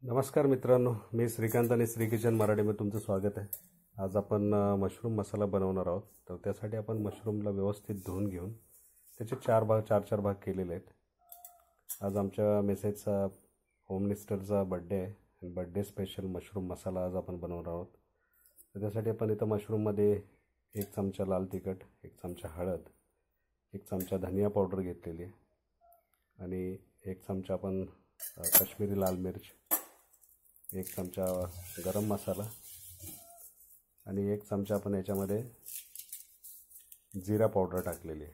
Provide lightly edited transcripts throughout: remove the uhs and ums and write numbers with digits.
नमस्कार मित्रांनो, मी श्रीकांत आणि श्री किचन मराठीमध्ये तुमचं स्वागत आहे। आज आपण मशरूम मसाला बनवणार आहोत। तर त्यासाठी आपण मशरूमला व्यवस्थित धुवून घेऊन त्याचे चार भाग केलेले आहेत। आज आमच्या मेसेजचा होम मिनिस्टरचा बर्थडे आहे आणि बर्थडे स्पेशल मशरूम मसाला आज आपण बनवणार आहोत। तर त्यासाठी आपण इथं मशरूममध्ये 1 चमचा लाल तिखट, 1 चमचा हळद, 1 चमचा धनिया पावडर घेतलेली आहे आणि 1 चमचा आपण काश्मीरी लाल मिर्च, 1 चमचा गरम मसाला आणि 1 चमचा आपण याच्यामध्ये जीरा पावडर टाकलेली आहे।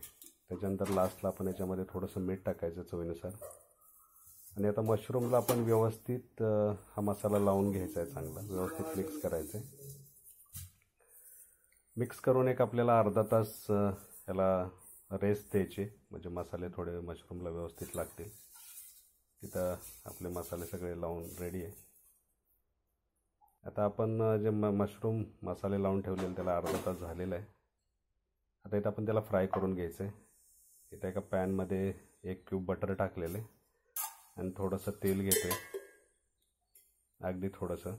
त्याच्यानंतर लास्टला आपण याच्यामध्ये थोडंसं मीठ टाकायचं चवीनुसार आणि आता मशरूमला आपण व्यवस्थित हा मसाला लावून घ्यायचा आहे। चांगला व्यवस्थित मिक्स करायचं आहे। मिक्स करून एक आपल्याला अर्धा तास याला रेस्ट द्यायचे, म्हणजे मसाले थोडे मशरूमला व्यवस्थित लागतील। तिथं आपले मसाले सगळे लावून रेडी आहे। आता आपण जे मशरूम मसाले लावून ठेवलेले त्याला अर्धा तास झालेला आहे। आता इथं आपण त्याला फ्राय करून घ्यायचं आहे। इथं एका पॅनमध्ये 1 क्यूब बटर टाकलेले आणि थोडंसं तेल घेतोय, अगदी थोडंसं।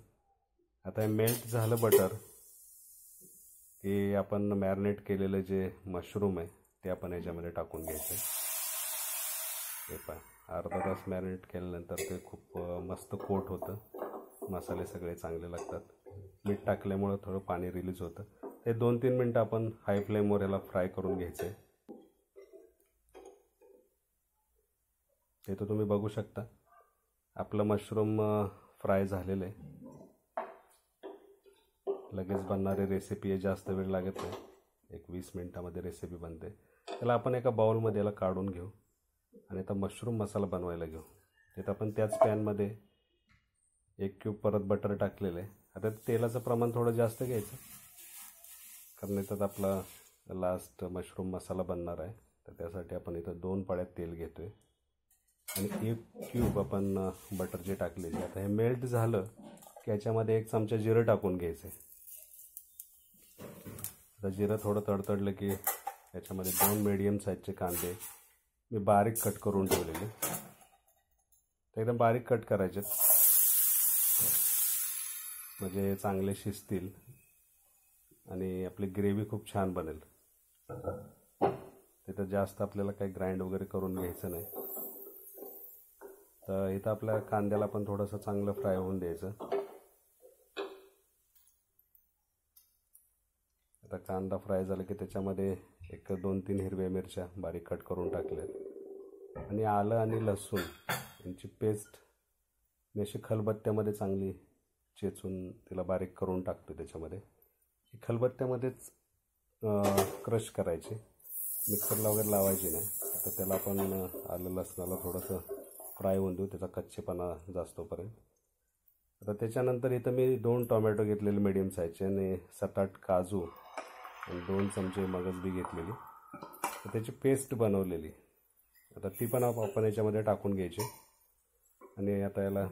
आता हे मेल्ट झालं बटर की आपण मॅरिनेट केलेलं जे मशरूम आहे ते आपण याच्यामध्ये टाकून घ्यायचं आहे। हे पहा, अर्धा तास मॅरिनेट केल्यानंतर ते खूप मस्त कोट होतं, मसाले सगळे चांगले लागतात। मीठ टाकल्यामुळे थोडं पाणी रिलीज होतं। ते 2-3 मिनटं आपण हाय फ्लेमवर याला फ्राय करून घ्यायचं आहे। ते तर तुम्ही बघू शकता आपलं मशरूम फ्राय झालेलं आहे। लगेच बनणारी रेसिपी आहे, जास्त वेळ लागत नाही, एक 20 मिनिटामध्ये रेसिपी बनते। त्याला आपण एका बाउलमध्ये याला काढून घेऊ आणि आता मशरूम मसाला बनवायला घेऊ। तिथं आपण त्याच पॅनमध्ये 1 क्यूब परत बटर टाकलेलं आहे। आता तेलाचं प्रमाण थोडं जास्त घ्यायचं, कारण इथं आपला लास्ट मशरूम मसाला बनणार आहे। तर त्यासाठी आपण इथं 2 पळ्यात तेल घेतोय आणि 1 क्यूब आपण बटर जे टाकलेले। आता हे मेल्ट झालं की याच्यामध्ये 1 चमचा जिरं टाकून घ्यायचं आहे। आता जिरं थोडं तडतडलं की याच्यामध्ये 2 मीडियम साईजचे कांदे मी बारीक कट करून ठेवलेले, तर एकदम बारीक कट करायचे म्हणजे चांगले शिजतील आणि आपली ग्रेव्ही खूप छान बनेल। तिथं जास्त आपल्याला काही ग्राइंड वगैरे करून घ्यायचं नाही। तर इथं आपल्या कांद्याला पण थोडंसं चांगलं फ्राय होऊन द्यायचं। आता कांदा फ्राय झाला की त्याच्यामध्ये 1-2-3 हिरव्या मिरच्या बारीक कट करून टाकल्या आणि आलं आणि लसूण यांची पेस्ट मी अशी खलबत्त्यामध्ये चांगली चेचून तिला बारीक करून टाकतो। त्याच्यामध्ये खलबत्त्यामध्येच क्रश करायचे, मिक्सरला वगैरे लावायची नाही। तर त्याला आपण आलं लसणाला थोडंसं फ्राय होऊन देऊ, त्याचा कच्चेपणा जास्तोपर्यंत। आता त्याच्यानंतर इथं मी 2 टोमॅटो घेतलेले मीडियम साईजचे आणि 7-8 काजू आणि 2 चमचे मगज बी घेतलेली, तर त्याची पेस्ट बनवलेली। आता ती पण आपण याच्यामध्ये टाकून घ्यायची आणि आता याला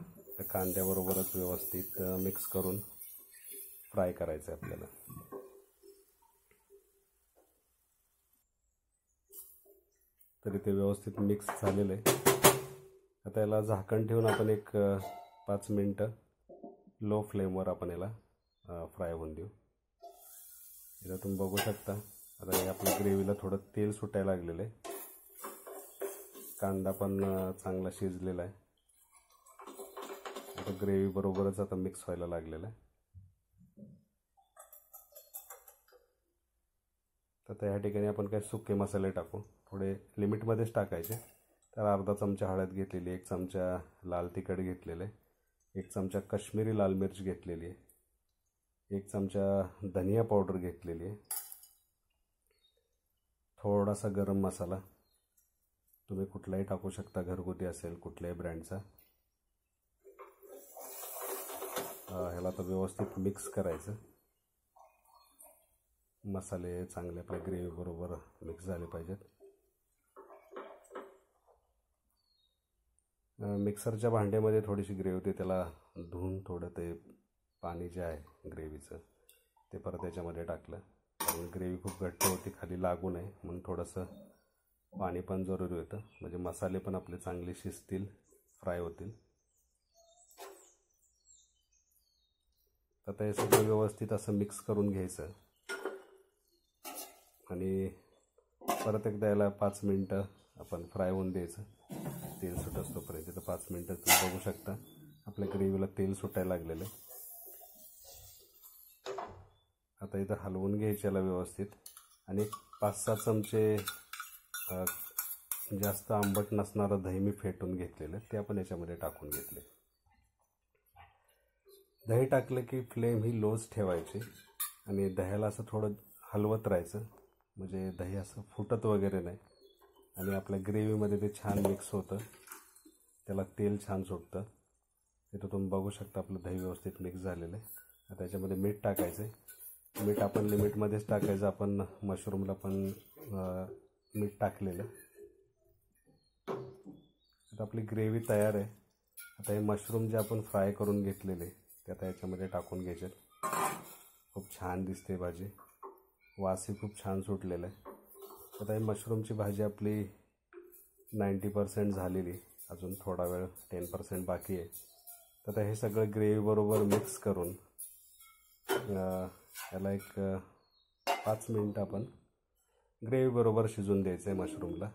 कांद्याबरोबरच व्यवस्थित मिक्स करून फ्राय करायचं आहे आपल्याला। तरी ते व्यवस्थित मिक्स झालेलं आहे। आता याला झाकण ठेवून आपण एक 5 मिनटं लो फ्लेमवर आपण याला फ्राय होऊन देऊ। इथं तुम्ही बघू शकता आता हे आपल्या ग्रेव्हीला थोडं तेल सुटायला लागलेलं आहे, कांदा पण चांगला शिजलेला आहे। आता ग्रेव्ही बरोबरच आता मिक्स व्हायला लागलेलं आहे। तर या ठिकाणी आपण काही सुके मसाले टाकू, थोडे लिमिटमध्येच टाकायचे। तर अर्धा चमचा हळद घेतलेली, 1 चमचा लाल तिखट घेतलेले, 1 चमचा काश्मीरी लाल मिर्च घेतलेली आहे, 1 चमचा धनिया पावडर घेतलेली आहे, थोडासा गरम मसाला तुम्ही कुठलाही टाकू शकता, घरगुती असेल कुठल्याही ब्रँडचा। ह्याला तर व्यवस्थित मिक्स करायचं, मसाले चांगले आपल्या ग्रेव्ही बरोबर मिक्स झाले पाहिजेत। मिक्सरच्या भांड्यामध्ये थोडीशी ग्रेव्ही होती, त्याला धुवून थोडं ते पाणी जे आहे ग्रेव्हीचं ते परत त्याच्यामध्ये टाकलं, कारण ग्रेव्ही खूप घट्ट होती, खाली लागू नये म्हणून थोडंसं पाणी पण जरुरी होतं, म्हणजे मसाले पण आपले चांगले शिजतील, फ्राय होतील। आता हे सगळं व्यवस्थित असं मिक्स करून घ्यायचं आणि परत एकदा याला 5 मिनटं आपण फ्राय होऊन द्यायचं, तेल सुटत तोपर्यंत. तर 5 मिनटं तुम्ही बघू शकता आपल्या ग्रेव्हीला तेल सुटायला लागलेलं आहे. आता इथं हलवून घ्यायचं याला व्यवस्थित आणि 5-6 चमचे जास्त आंबट नसणारं दही मी फेटून घेतलेलं ते आपण याच्यामध्ये टाकून घेतले. दही टाकलं की फ्लेम ही लोच ठेवायची आणि दह्याला असं थोडं हलवत राहायचं, म्हणजे दही असं फुटत वगैरे नाही आणि आपल्या ग्रेव्हीमध्ये ते छान मिक्स होतं, त्याला तेल छान सुटतं. इथं तुम्ही बघू शकता आपलं दही व्यवस्थित मिक्स झालेलं आहे. आता त्याच्यामध्ये मीठ टाकायचं आहे. मीठ आपण लिमिटमध्येच टाकायचं, आपण मशरूमला पण मीठ टाकलेलं. आता आपली ग्रेव्ही तयार आहे. आता हे मशरूम जे आपण फ्राय करून घेतलेले ते आता याच्यामध्ये टाकून घ्यायचे. खूप छान दिसते भाजी, वासही खूप छान सुटलेलं आहे. आता ही मशरूमची भाजी आपली 90% झालेली, अजून थोडा वेळ 10% बाकी आहे. तर आता हे सगळं ग्रेव्हीबरोबर मिक्स करून याला एक 5 मिनटं आपण ग्रेव्हीबरोबर शिजून द्यायचं आहे मशरूमला.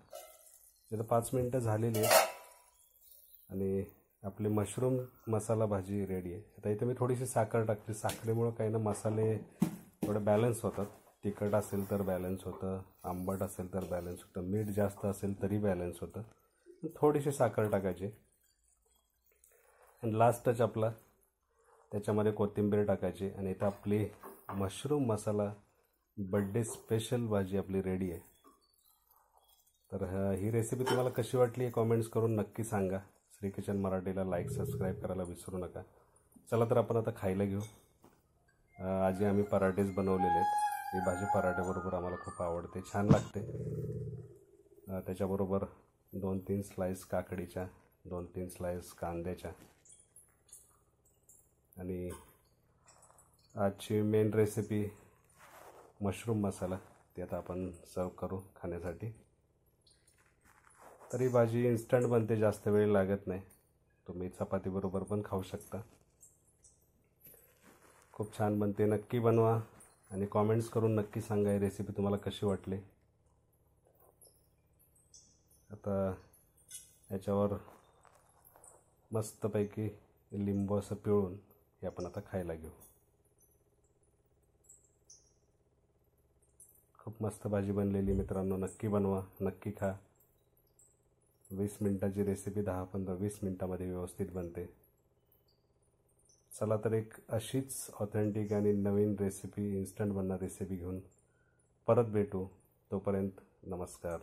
तिथं 5 मिनटं झालेली आहे आणि आपली मशरूम मसाला भाजी रेडी आहे. आता इथं मी थोडीशी साखर टाकते, साखरेमुळं काही ना मसाले थोडे बॅलन्स होतात. तिखट असेल तर बॅलन्स होतं, आंबट असेल तर बॅलन्स होतं, मीठ जास्त असेल तरी बॅलन्स होतं. थोडीशी साखर टाकायची आणि लास्ट टच आपला त्याच्यामध्ये कोथिंबीर टाकायची आणि इथं आपली मशरूम मसाला बड्डे स्पेशल भाजी आपली रेडी आहे. तर ही रेसिपी तुम्हाला कशी वाटली हे कॉमेंट्स करून नक्की सांगा. श्री किचन मराठीला लाईक सबस्क्राईब करायला विसरू नका. चला तर आपण आता खायला घेऊ. आजी आम्ही पराठेच बनवलेले आहेत. ही भाजी पराठ्याबरोबर आम्हाला खूप आवडते, छान लागते. त्याच्याबरोबर 2-3 स्लाईस काकडीच्या, 2-3 स्लाईस कांद्याच्या आणि आजची मेन रेसिपी मशरूम मसाला, ते आता आपण सर्व करू खाण्यासाठी. तरी भाजी इन्स्टंट बनते, जास्त वेळ लागत नाही. तुम्ही चपातीबरोबर पण खाऊ शकता. खूप छान बनते, नक्की बनवा आणि कॉमेंट्स करून नक्की सांगा ही रेसिपी तुम्हाला कशी वाटली. आता याच्यावर मस्तपैकी लिंबू असं पिळून हे आपण आता खायला घेऊ. खूप मस्त भाजी बनलेली मित्रांनो, नक्की बनवा, नक्की खा. 20 मिनटाची रेसिपी 10-15-20 मिनटामध्ये व्यवस्थित बनते. चला तर एक अशीच ऑथेंटिक आणि नवीन रेसिपी, इन्स्टंट बनणारी रेसिपी घेऊन परत भेटू. तोपर्यंत नमस्कार.